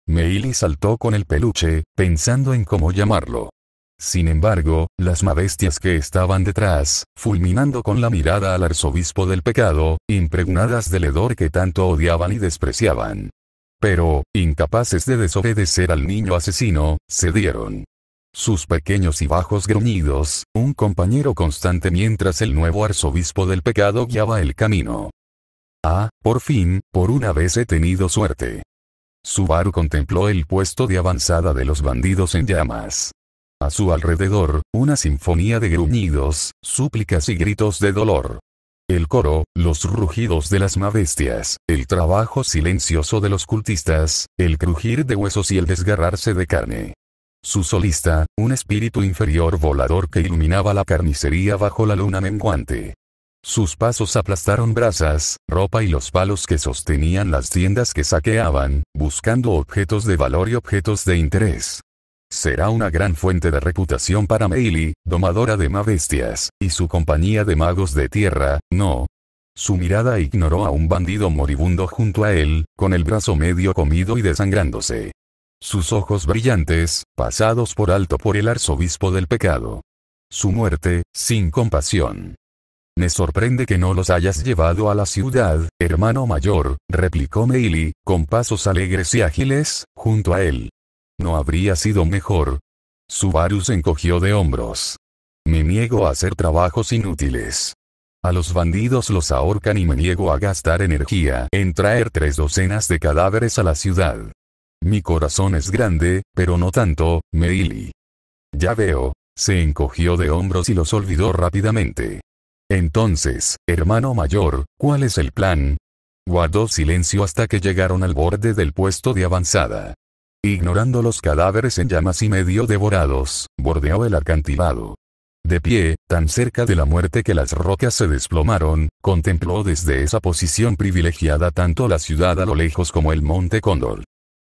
Meili saltó con el peluche, pensando en cómo llamarlo. Sin embargo, las mabestias que estaban detrás, fulminando con la mirada al arzobispo del pecado, impregnadas del hedor que tanto odiaban y despreciaban. Pero, incapaces de desobedecer al niño asesino, cedieron. Sus pequeños y bajos gruñidos, un compañero constante mientras el nuevo arzobispo del pecado guiaba el camino. Ah, por fin, por una vez he tenido suerte. Subaru contempló el puesto de avanzada de los bandidos en llamas. A su alrededor, una sinfonía de gruñidos, súplicas y gritos de dolor. El coro, los rugidos de las mabestias, el trabajo silencioso de los cultistas, el crujir de huesos y el desgarrarse de carne. Su solista, un espíritu inferior volador que iluminaba la carnicería bajo la luna menguante. Sus pasos aplastaron brasas, ropa y los palos que sostenían las tiendas que saqueaban, buscando objetos de valor y objetos de interés. Será una gran fuente de reputación para Meili, domadora de mabestias, y su compañía de magos de tierra, ¿no? Su mirada ignoró a un bandido moribundo junto a él, con el brazo medio comido y desangrándose. Sus ojos brillantes, pasados por alto por el arzobispo del pecado. Su muerte, sin compasión. Me sorprende que no los hayas llevado a la ciudad, hermano mayor, replicó Meili, con pasos alegres y ágiles, junto a él. ¿No habría sido mejor? Subaru se encogió de hombros. Me niego a hacer trabajos inútiles. A los bandidos los ahorcan y me niego a gastar energía en traer 3 docenas de cadáveres a la ciudad. Mi corazón es grande, pero no tanto, Meili. Ya veo, se encogió de hombros y los olvidó rápidamente. Entonces, hermano mayor, ¿cuál es el plan? Guardó silencio hasta que llegaron al borde del puesto de avanzada. Ignorando los cadáveres en llamas y medio devorados, bordeó el acantilado. De pie, tan cerca de la muerte que las rocas se desplomaron, contempló desde esa posición privilegiada tanto la ciudad a lo lejos como el monte Cóndor.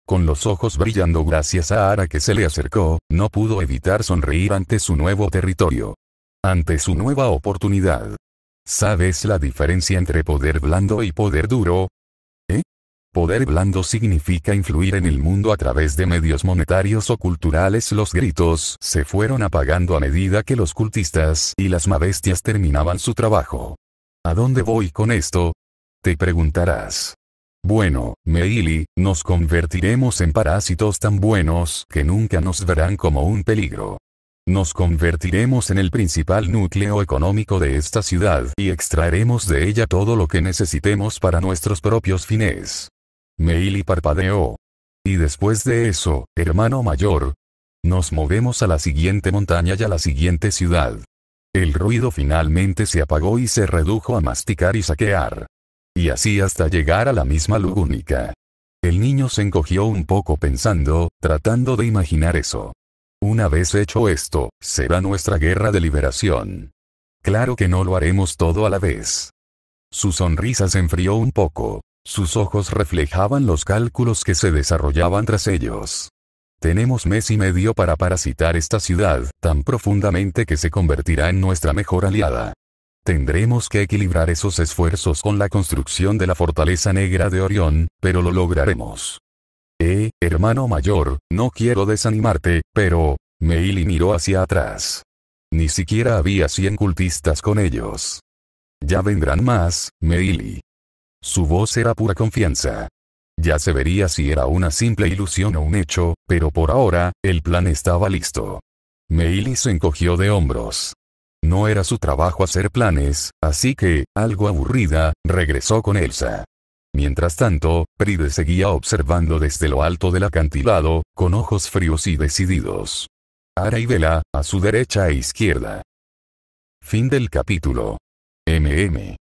Con los ojos brillando gracias a Ara que se le acercó, no pudo evitar sonreír ante su nuevo territorio. Ante su nueva oportunidad. ¿Sabes la diferencia entre poder blando y poder duro? Poder blando significa influir en el mundo a través de medios monetarios o culturales. Los gritos se fueron apagando a medida que los cultistas y las mabestias terminaban su trabajo. ¿A dónde voy con esto? Te preguntarás. Bueno, Meili, nos convertiremos en parásitos tan buenos que nunca nos verán como un peligro. Nos convertiremos en el principal núcleo económico de esta ciudad y extraeremos de ella todo lo que necesitemos para nuestros propios fines. Meili parpadeó. Y después de eso, hermano mayor, nos movemos a la siguiente montaña y a la siguiente ciudad. El ruido finalmente se apagó y se redujo a masticar y saquear. Y así hasta llegar a la misma Lugúnica. El niño se encogió un poco pensando, tratando de imaginar eso. Una vez hecho esto, será nuestra guerra de liberación. Claro que no lo haremos todo a la vez. Su sonrisa se enfrió un poco. Sus ojos reflejaban los cálculos que se desarrollaban tras ellos. Tenemos mes y medio para parasitar esta ciudad, tan profundamente que se convertirá en nuestra mejor aliada. Tendremos que equilibrar esos esfuerzos con la construcción de la fortaleza negra de Orión, pero lo lograremos. Hermano mayor, no quiero desanimarte, pero... Meili miró hacia atrás. Ni siquiera había 100 cultistas con ellos. Ya vendrán más, Meili. Su voz era pura confianza. Ya se vería si era una simple ilusión o un hecho, pero por ahora, el plan estaba listo. Meili se encogió de hombros. No era su trabajo hacer planes, así que, algo aburrida, regresó con Elsa. Mientras tanto, Pride seguía observando desde lo alto del acantilado, con ojos fríos y decididos. Ara y Vela, a su derecha e izquierda. Fin del capítulo. M.